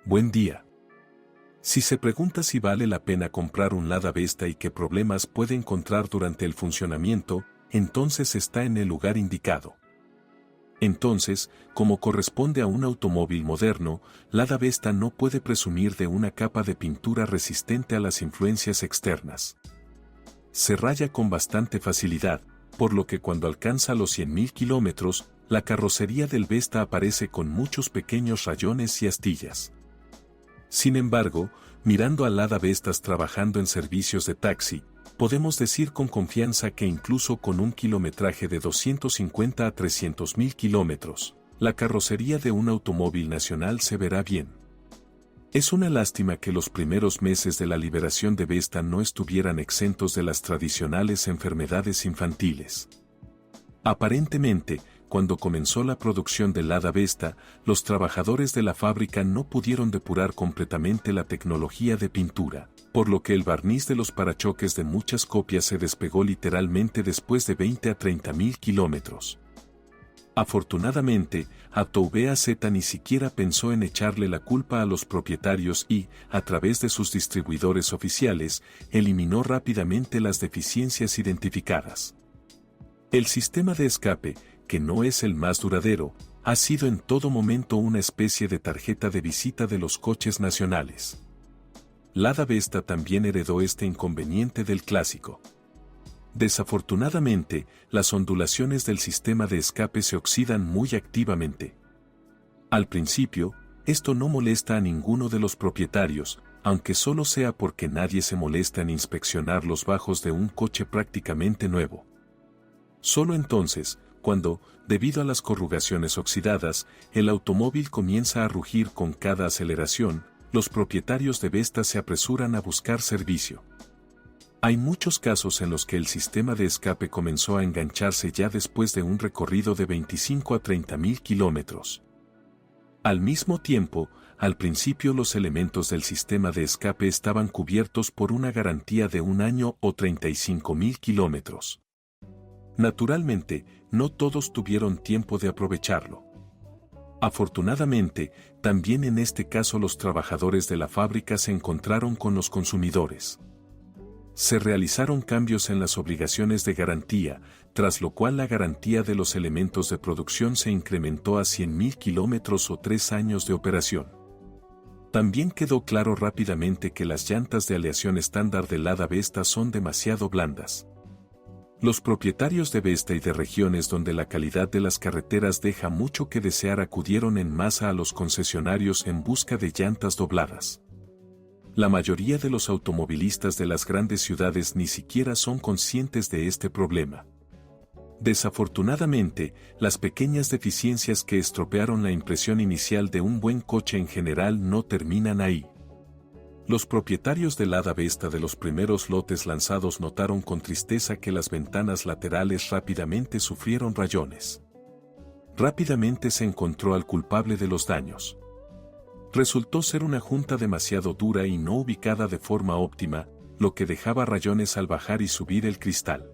Buen día. Si se pregunta si vale la pena comprar un Lada Vesta y qué problemas puede encontrar durante el funcionamiento, entonces está en el lugar indicado. Entonces, como corresponde a un automóvil moderno, Lada Vesta no puede presumir de una capa de pintura resistente a las influencias externas. Se raya con bastante facilidad, por lo que cuando alcanza los 100.000 kilómetros, la carrocería del Vesta aparece con muchos pequeños rayones y astillas. Sin embargo, mirando a Lada Vestas trabajando en servicios de taxi, podemos decir con confianza que incluso con un kilometraje de 250 a 300.000 kilómetros, la carrocería de un automóvil nacional se verá bien. Es una lástima que los primeros meses de la liberación de Vesta no estuvieran exentos de las tradicionales enfermedades infantiles. Aparentemente, cuando comenzó la producción del Lada Vesta, los trabajadores de la fábrica no pudieron depurar completamente la tecnología de pintura, por lo que el barniz de los parachoques de muchas copias se despegó literalmente después de 20 a 30.000 kilómetros. Afortunadamente, AutoVAZ ni siquiera pensó en echarle la culpa a los propietarios y, a través de sus distribuidores oficiales, eliminó rápidamente las deficiencias identificadas. El sistema de escape, que no es el más duradero, ha sido en todo momento una especie de tarjeta de visita de los coches nacionales. Lada Vesta también heredó este inconveniente del clásico. Desafortunadamente, las ondulaciones del sistema de escape se oxidan muy activamente. Al principio, esto no molesta a ninguno de los propietarios, aunque solo sea porque nadie se molesta en inspeccionar los bajos de un coche prácticamente nuevo. Solo entonces, cuando, debido a las corrugaciones oxidadas, el automóvil comienza a rugir con cada aceleración, los propietarios de Vesta se apresuran a buscar servicio. Hay muchos casos en los que el sistema de escape comenzó a engancharse ya después de un recorrido de 25 a 30.000 kilómetros. Al mismo tiempo, al principio los elementos del sistema de escape estaban cubiertos por una garantía de 1 año o 35.000 kilómetros. Naturalmente, no todos tuvieron tiempo de aprovecharlo. Afortunadamente, también en este caso los trabajadores de la fábrica se encontraron con los consumidores. Se realizaron cambios en las obligaciones de garantía, tras lo cual la garantía de los elementos de producción se incrementó a 100.000 kilómetros o 3 años de operación. También quedó claro rápidamente que las llantas de aleación estándar de Lada Vesta son demasiado blandas. Los propietarios de Vesta y de regiones donde la calidad de las carreteras deja mucho que desear acudieron en masa a los concesionarios en busca de llantas dobladas. La mayoría de los automovilistas de las grandes ciudades ni siquiera son conscientes de este problema. Desafortunadamente, las pequeñas deficiencias que estropearon la impresión inicial de un buen coche en general no terminan ahí. Los propietarios del Lada Vesta de los primeros lotes lanzados notaron con tristeza que las ventanas laterales rápidamente sufrieron rayones. Rápidamente se encontró al culpable de los daños. Resultó ser una junta demasiado dura y no ubicada de forma óptima, lo que dejaba rayones al bajar y subir el cristal.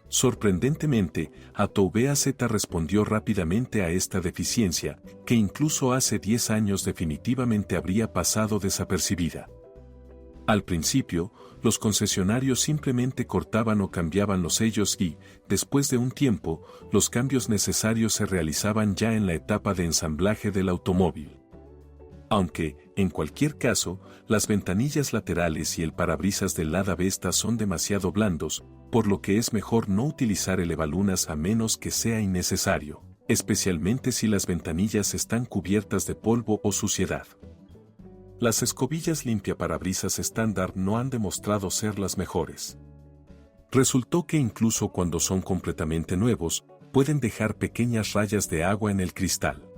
Sorprendentemente, AutoVAZ respondió rápidamente a esta deficiencia, que incluso hace 10 años definitivamente habría pasado desapercibida. Al principio, los concesionarios simplemente cortaban o cambiaban los sellos y, después de un tiempo, los cambios necesarios se realizaban ya en la etapa de ensamblaje del automóvil. Aunque, en cualquier caso, las ventanillas laterales y el parabrisas del Lada Vesta son demasiado blandos, por lo que es mejor no utilizar el evalunas a menos que sea innecesario, especialmente si las ventanillas están cubiertas de polvo o suciedad. Las escobillas limpiaparabrisas estándar no han demostrado ser las mejores. Resultó que incluso cuando son completamente nuevos, pueden dejar pequeñas rayas de agua en el cristal.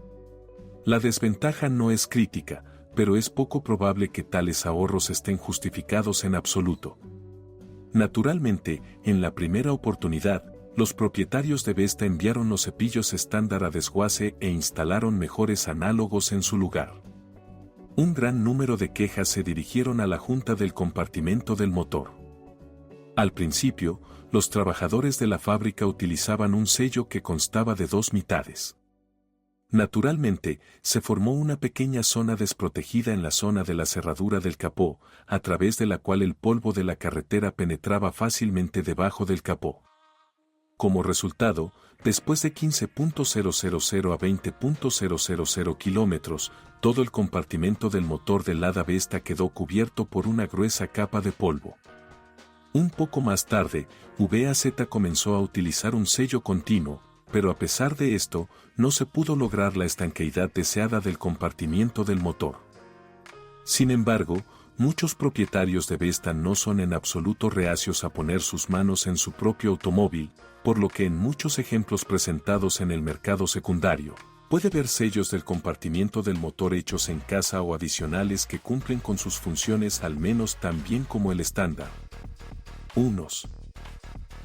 La desventaja no es crítica, pero es poco probable que tales ahorros estén justificados en absoluto. Naturalmente, en la primera oportunidad, los propietarios de Vesta enviaron los cepillos estándar a desguace e instalaron mejores análogos en su lugar. Un gran número de quejas se dirigieron a la junta del compartimento del motor. Al principio, los trabajadores de la fábrica utilizaban un sello que constaba de 2 mitades. Naturalmente, se formó una pequeña zona desprotegida en la zona de la cerradura del capó, a través de la cual el polvo de la carretera penetraba fácilmente debajo del capó. Como resultado, después de 15.000 a 20.000 kilómetros, todo el compartimento del motor del Lada Vesta quedó cubierto por una gruesa capa de polvo. Un poco más tarde, VAZ comenzó a utilizar un sello continuo, pero a pesar de esto, no se pudo lograr la estanqueidad deseada del compartimiento del motor. Sin embargo, muchos propietarios de Vesta no son en absoluto reacios a poner sus manos en su propio automóvil, por lo que en muchos ejemplos presentados en el mercado secundario, puede ver sellos del compartimiento del motor hechos en casa o adicionales que cumplen con sus funciones al menos tan bien como el estándar. 1.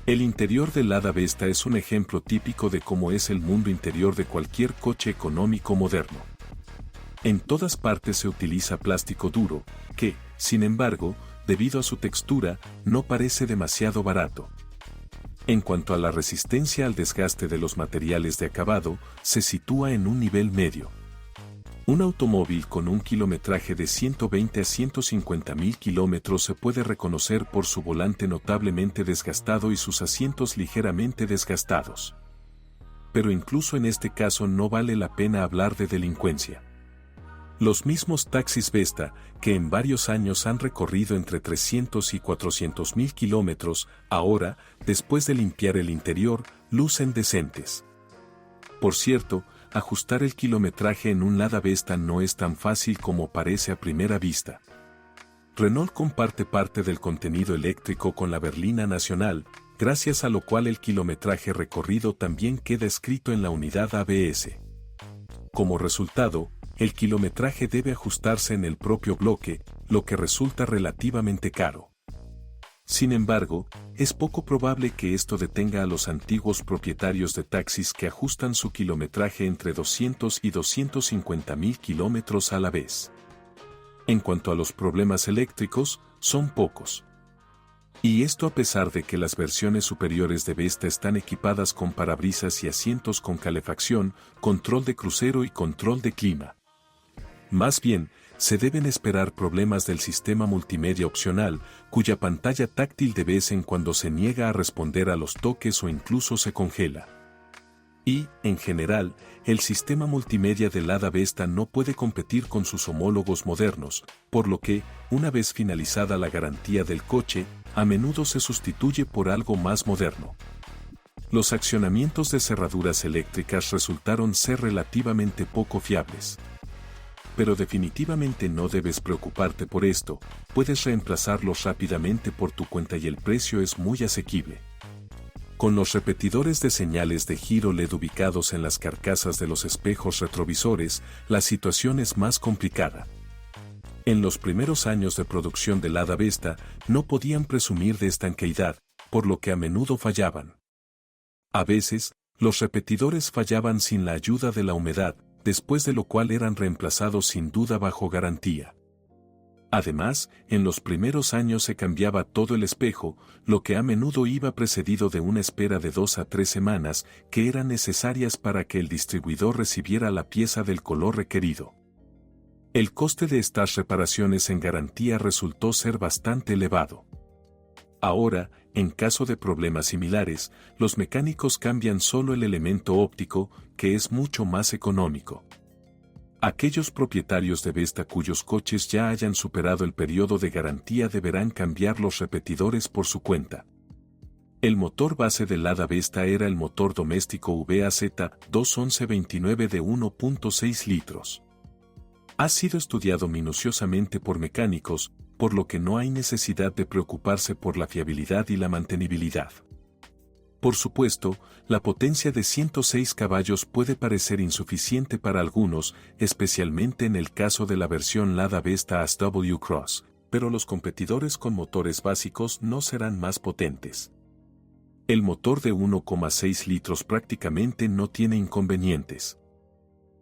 El interior del Lada Vesta es un ejemplo típico de cómo es el mundo interior de cualquier coche económico moderno. En todas partes se utiliza plástico duro, que, sin embargo, debido a su textura, no parece demasiado barato. En cuanto a la resistencia al desgaste de los materiales de acabado, se sitúa en un nivel medio. Un automóvil con un kilometraje de 120 a 150 mil kilómetros se puede reconocer por su volante notablemente desgastado y sus asientos ligeramente desgastados. Pero incluso en este caso no vale la pena hablar de delincuencia. Los mismos taxis Vesta, que en varios años han recorrido entre 300 y 400 mil kilómetros, ahora, después de limpiar el interior, lucen decentes. Por cierto, ajustar el kilometraje en un Lada Vesta no es tan fácil como parece a primera vista. Renault comparte parte del contenido eléctrico con la berlina nacional, gracias a lo cual el kilometraje recorrido también queda escrito en la unidad ABS. Como resultado, el kilometraje debe ajustarse en el propio bloque, lo que resulta relativamente caro. Sin embargo, es poco probable que esto detenga a los antiguos propietarios de taxis que ajustan su kilometraje entre 200 y 250 mil kilómetros a la vez. En cuanto a los problemas eléctricos, son pocos. Y esto a pesar de que las versiones superiores de Vesta están equipadas con parabrisas y asientos con calefacción, control de crucero y control de clima. Más bien, se deben esperar problemas del sistema multimedia opcional, cuya pantalla táctil de vez en cuando se niega a responder a los toques o incluso se congela. Y, en general, el sistema multimedia del Lada Vesta no puede competir con sus homólogos modernos, por lo que, una vez finalizada la garantía del coche, a menudo se sustituye por algo más moderno. Los accionamientos de cerraduras eléctricas resultaron ser relativamente poco fiables. Pero definitivamente no debes preocuparte por esto, puedes reemplazarlos rápidamente por tu cuenta y el precio es muy asequible. Con los repetidores de señales de giro LED ubicados en las carcasas de los espejos retrovisores, la situación es más complicada. En los primeros años de producción del Lada Vesta, no podían presumir de estanqueidad, por lo que a menudo fallaban. A veces, los repetidores fallaban sin la ayuda de la humedad, después de lo cual eran reemplazados sin duda bajo garantía. Además, en los primeros años se cambiaba todo el espejo, lo que a menudo iba precedido de una espera de 2 a 3 semanas que eran necesarias para que el distribuidor recibiera la pieza del color requerido. El coste de estas reparaciones en garantía resultó ser bastante elevado. Ahora, en caso de problemas similares, los mecánicos cambian solo el elemento óptico, que es mucho más económico. Aquellos propietarios de Vesta cuyos coches ya hayan superado el periodo de garantía deberán cambiar los repetidores por su cuenta. El motor base del Lada Vesta era el motor doméstico VAZ 21129 de 1.6 litros. Ha sido estudiado minuciosamente por mecánicos, por lo que no hay necesidad de preocuparse por la fiabilidad y la mantenibilidad. Por supuesto, la potencia de 106 caballos puede parecer insuficiente para algunos, especialmente en el caso de la versión Lada Vesta SW Cross, pero los competidores con motores básicos no serán más potentes. El motor de 1,6 litros prácticamente no tiene inconvenientes.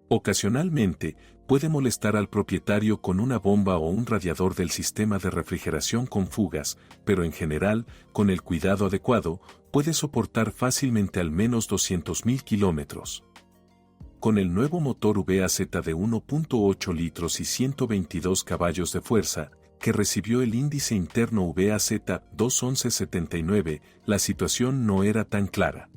Ocasionalmente, puede molestar al propietario con una bomba o un radiador del sistema de refrigeración con fugas, pero en general, con el cuidado adecuado, puede soportar fácilmente al menos 200.000 kilómetros. Con el nuevo motor VAZ de 1.8 litros y 122 caballos de fuerza, que recibió el índice interno VAZ 21179, la situación no era tan clara.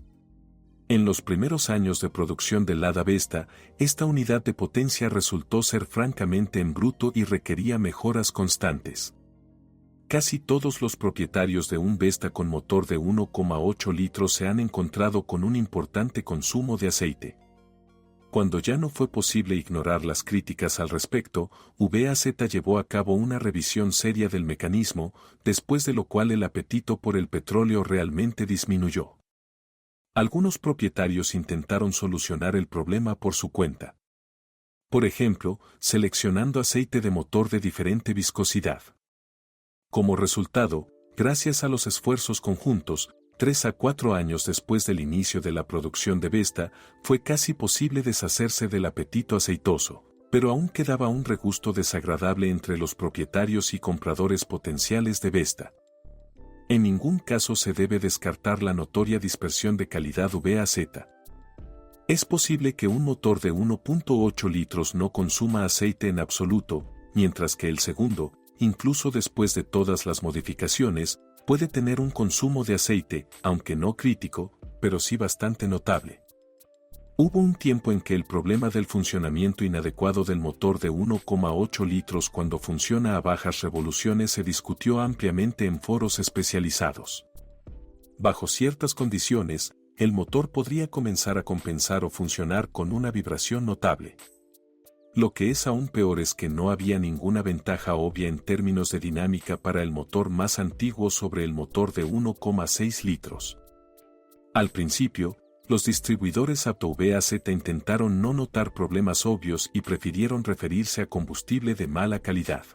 En los primeros años de producción del Lada Vesta, esta unidad de potencia resultó ser francamente en bruto y requería mejoras constantes. Casi todos los propietarios de un Vesta con motor de 1,8 litros se han encontrado con un importante consumo de aceite. Cuando ya no fue posible ignorar las críticas al respecto, VAZ llevó a cabo una revisión seria del mecanismo, después de lo cual el apetito por el petróleo realmente disminuyó. Algunos propietarios intentaron solucionar el problema por su cuenta. Por ejemplo, seleccionando aceite de motor de diferente viscosidad. Como resultado, gracias a los esfuerzos conjuntos, 3 a 4 años después del inicio de la producción de Vesta, fue casi posible deshacerse del apetito aceitoso, pero aún quedaba un regusto desagradable entre los propietarios y compradores potenciales de Vesta. En ningún caso se debe descartar la notoria dispersión de calidad VAZ. Es posible que un motor de 1.8 litros no consuma aceite en absoluto, mientras que el segundo, incluso después de todas las modificaciones, puede tener un consumo de aceite, aunque no crítico, pero sí bastante notable. Hubo un tiempo en que el problema del funcionamiento inadecuado del motor de 1,8 litros cuando funciona a bajas revoluciones se discutió ampliamente en foros especializados. Bajo ciertas condiciones, el motor podría comenzar a compensar o funcionar con una vibración notable. Lo que es aún peor es que no había ninguna ventaja obvia en términos de dinámica para el motor más antiguo sobre el motor de 1,6 litros. Al principio, los distribuidores Apto VAZ intentaron no notar problemas obvios y prefirieron referirse a combustible de mala calidad.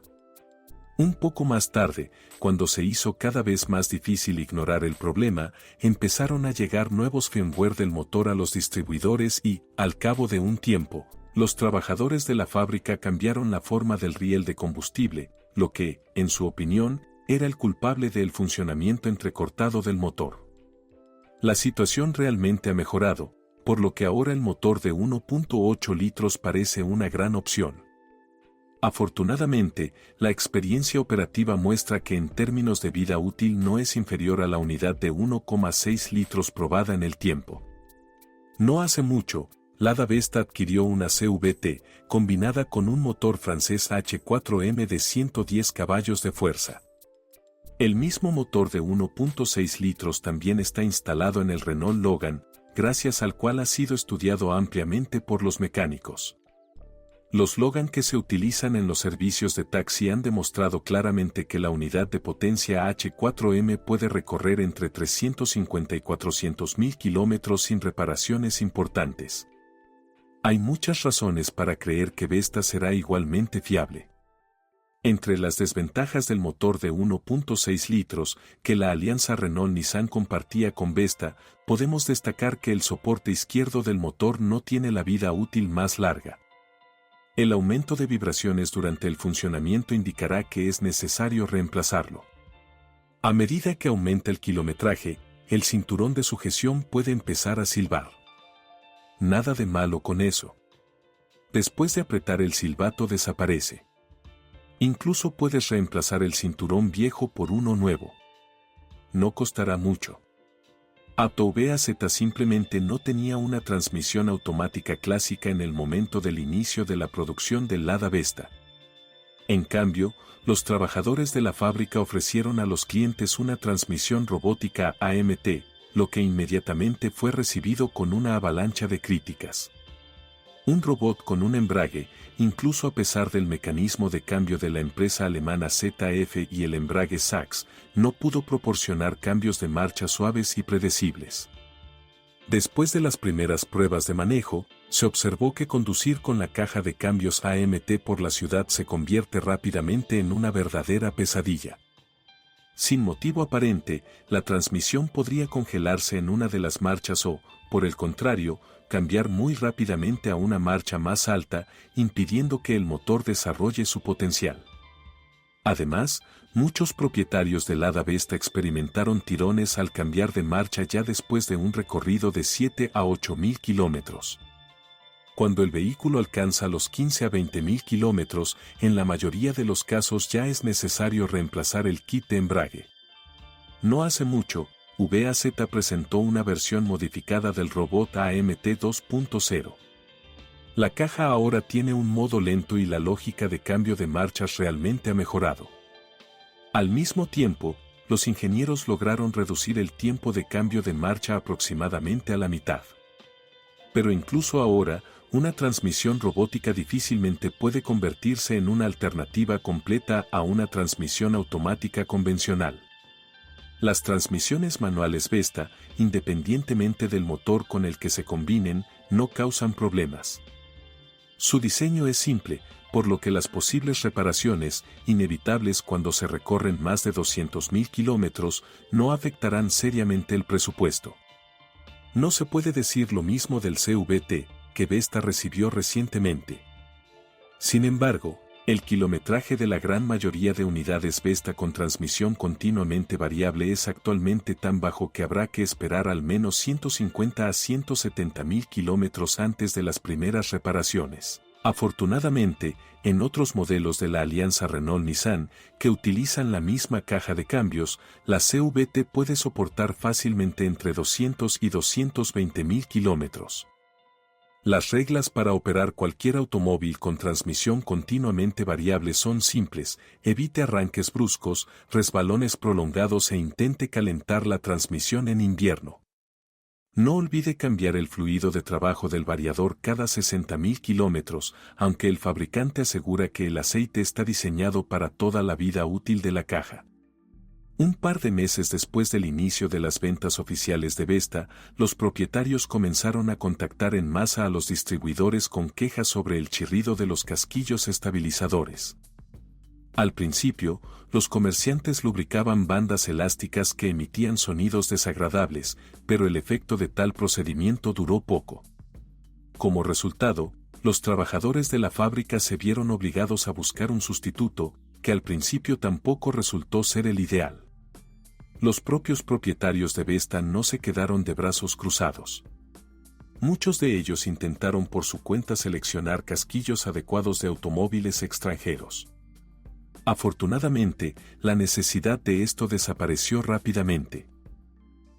Un poco más tarde, cuando se hizo cada vez más difícil ignorar el problema, empezaron a llegar nuevos firmware del motor a los distribuidores y, al cabo de un tiempo, los trabajadores de la fábrica cambiaron la forma del riel de combustible, lo que, en su opinión, era el culpable del funcionamiento entrecortado del motor. La situación realmente ha mejorado, por lo que ahora el motor de 1.8 litros parece una gran opción. Afortunadamente, la experiencia operativa muestra que en términos de vida útil no es inferior a la unidad de 1,6 litros probada en el tiempo. No hace mucho, Lada Vesta adquirió una CVT, combinada con un motor francés H4M de 110 caballos de fuerza. El mismo motor de 1.6 litros también está instalado en el Renault Logan, gracias al cual ha sido estudiado ampliamente por los mecánicos. Los Logan que se utilizan en los servicios de taxi han demostrado claramente que la unidad de potencia H4M puede recorrer entre 350 y 400.000 kilómetros sin reparaciones importantes. Hay muchas razones para creer que Vesta será igualmente fiable. Entre las desventajas del motor de 1.6 litros que la alianza Renault-Nissan compartía con Vesta, podemos destacar que el soporte izquierdo del motor no tiene la vida útil más larga. El aumento de vibraciones durante el funcionamiento indicará que es necesario reemplazarlo. A medida que aumenta el kilometraje, el cinturón de sujeción puede empezar a silbar. Nada de malo con eso. Después de apretar el silbato desaparece. Incluso puedes reemplazar el cinturón viejo por uno nuevo. No costará mucho. Apto VAZ simplemente no tenía una transmisión automática clásica en el momento del inicio de la producción del Lada Vesta. En cambio, los trabajadores de la fábrica ofrecieron a los clientes una transmisión robótica AMT, lo que inmediatamente fue recibido con una avalancha de críticas. Un robot con un embrague, incluso a pesar del mecanismo de cambio de la empresa alemana ZF y el embrague Sachs, no pudo proporcionar cambios de marcha suaves y predecibles. Después de las primeras pruebas de manejo, se observó que conducir con la caja de cambios AMT por la ciudad se convierte rápidamente en una verdadera pesadilla. Sin motivo aparente, la transmisión podría congelarse en una de las marchas o, por el contrario, cambiar muy rápidamente a una marcha más alta, impidiendo que el motor desarrolle su potencial. Además, muchos propietarios del Lada Vesta experimentaron tirones al cambiar de marcha ya después de un recorrido de 7 a 8.000 kilómetros. Cuando el vehículo alcanza los 15 a 20.000 kilómetros, en la mayoría de los casos ya es necesario reemplazar el kit de embrague. No hace mucho, VAZ presentó una versión modificada del robot AMT 2.0. La caja ahora tiene un modo lento y la lógica de cambio de marchas realmente ha mejorado. Al mismo tiempo, los ingenieros lograron reducir el tiempo de cambio de marcha aproximadamente a la mitad. Pero incluso ahora, una transmisión robótica difícilmente puede convertirse en una alternativa completa a una transmisión automática convencional. Las transmisiones manuales Vesta, independientemente del motor con el que se combinen, no causan problemas. Su diseño es simple, por lo que las posibles reparaciones, inevitables cuando se recorren más de 200.000 kilómetros, no afectarán seriamente el presupuesto. No se puede decir lo mismo del CVT, que Vesta recibió recientemente. Sin embargo, el kilometraje de la gran mayoría de unidades Vesta con transmisión continuamente variable es actualmente tan bajo que habrá que esperar al menos 150 a 170.000 kilómetros antes de las primeras reparaciones. Afortunadamente, en otros modelos de la alianza Renault-Nissan, que utilizan la misma caja de cambios, la CVT puede soportar fácilmente entre 200 y 220.000 kilómetros. Las reglas para operar cualquier automóvil con transmisión continuamente variable son simples: evite arranques bruscos, resbalones prolongados e intente calentar la transmisión en invierno. No olvide cambiar el fluido de trabajo del variador cada 60.000 kilómetros, aunque el fabricante asegura que el aceite está diseñado para toda la vida útil de la caja. Un par de meses después del inicio de las ventas oficiales de Vesta, los propietarios comenzaron a contactar en masa a los distribuidores con quejas sobre el chirrido de los casquillos estabilizadores. Al principio, los comerciantes lubricaban bandas elásticas que emitían sonidos desagradables, pero el efecto de tal procedimiento duró poco. Como resultado, los trabajadores de la fábrica se vieron obligados a buscar un sustituto, que al principio tampoco resultó ser el ideal. Los propios propietarios de Vesta no se quedaron de brazos cruzados. Muchos de ellos intentaron por su cuenta seleccionar casquillos adecuados de automóviles extranjeros. Afortunadamente, la necesidad de esto desapareció rápidamente.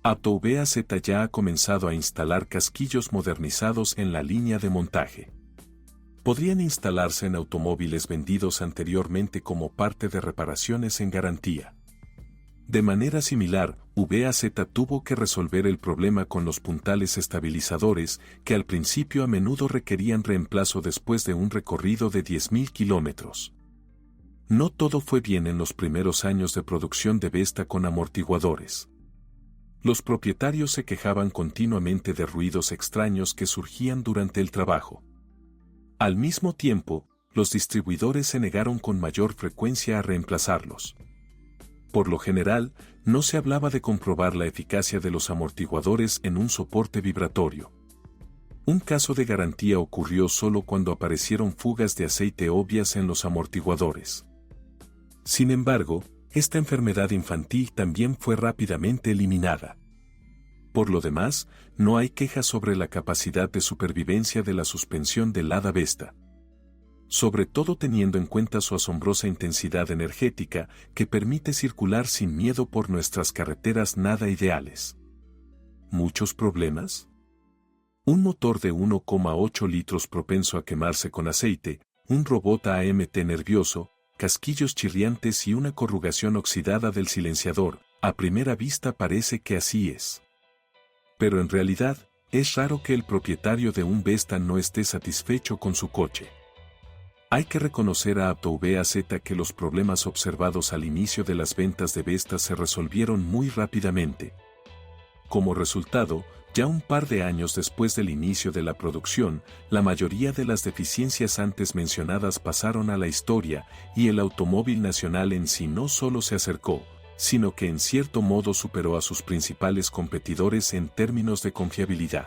VAZ ya ha comenzado a instalar casquillos modernizados en la línea de montaje. Podrían instalarse en automóviles vendidos anteriormente como parte de reparaciones en garantía. De manera similar, VAZ tuvo que resolver el problema con los puntales estabilizadores, que al principio a menudo requerían reemplazo después de un recorrido de 10.000 kilómetros. No todo fue bien en los primeros años de producción de Vesta con amortiguadores. Los propietarios se quejaban continuamente de ruidos extraños que surgían durante el trabajo. Al mismo tiempo, los distribuidores se negaron con mayor frecuencia a reemplazarlos. Por lo general, no se hablaba de comprobar la eficacia de los amortiguadores en un soporte vibratorio. Un caso de garantía ocurrió solo cuando aparecieron fugas de aceite obvias en los amortiguadores. Sin embargo, esta enfermedad infantil también fue rápidamente eliminada. Por lo demás, no hay quejas sobre la capacidad de supervivencia de la suspensión del Lada Vesta. Sobre todo teniendo en cuenta su asombrosa intensidad energética que permite circular sin miedo por nuestras carreteras nada ideales. ¿Muchos problemas? Un motor de 1,8 litros propenso a quemarse con aceite, un robot AMT nervioso, casquillos chirriantes y una corrugación oxidada del silenciador. A primera vista parece que así es. Pero en realidad, es raro que el propietario de un Vesta no esté satisfecho con su coche. Hay que reconocer a VAZ que los problemas observados al inicio de las ventas de Vesta se resolvieron muy rápidamente. Como resultado, ya un par de años después del inicio de la producción, la mayoría de las deficiencias antes mencionadas pasaron a la historia y el automóvil nacional en sí no solo se acercó, sino que en cierto modo superó a sus principales competidores en términos de confiabilidad.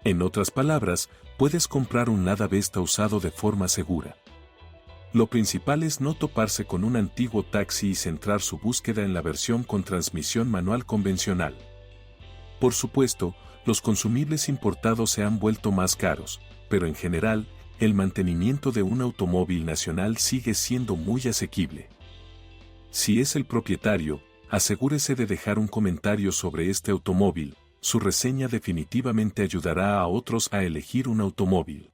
En otras palabras, puedes comprar un Lada Vesta usado de forma segura. Lo principal es no toparse con un antiguo taxi y centrar su búsqueda en la versión con transmisión manual convencional. Por supuesto, los consumibles importados se han vuelto más caros, pero en general, el mantenimiento de un automóvil nacional sigue siendo muy asequible. Si es el propietario, asegúrese de dejar un comentario sobre este automóvil, su reseña definitivamente ayudará a otros a elegir un automóvil.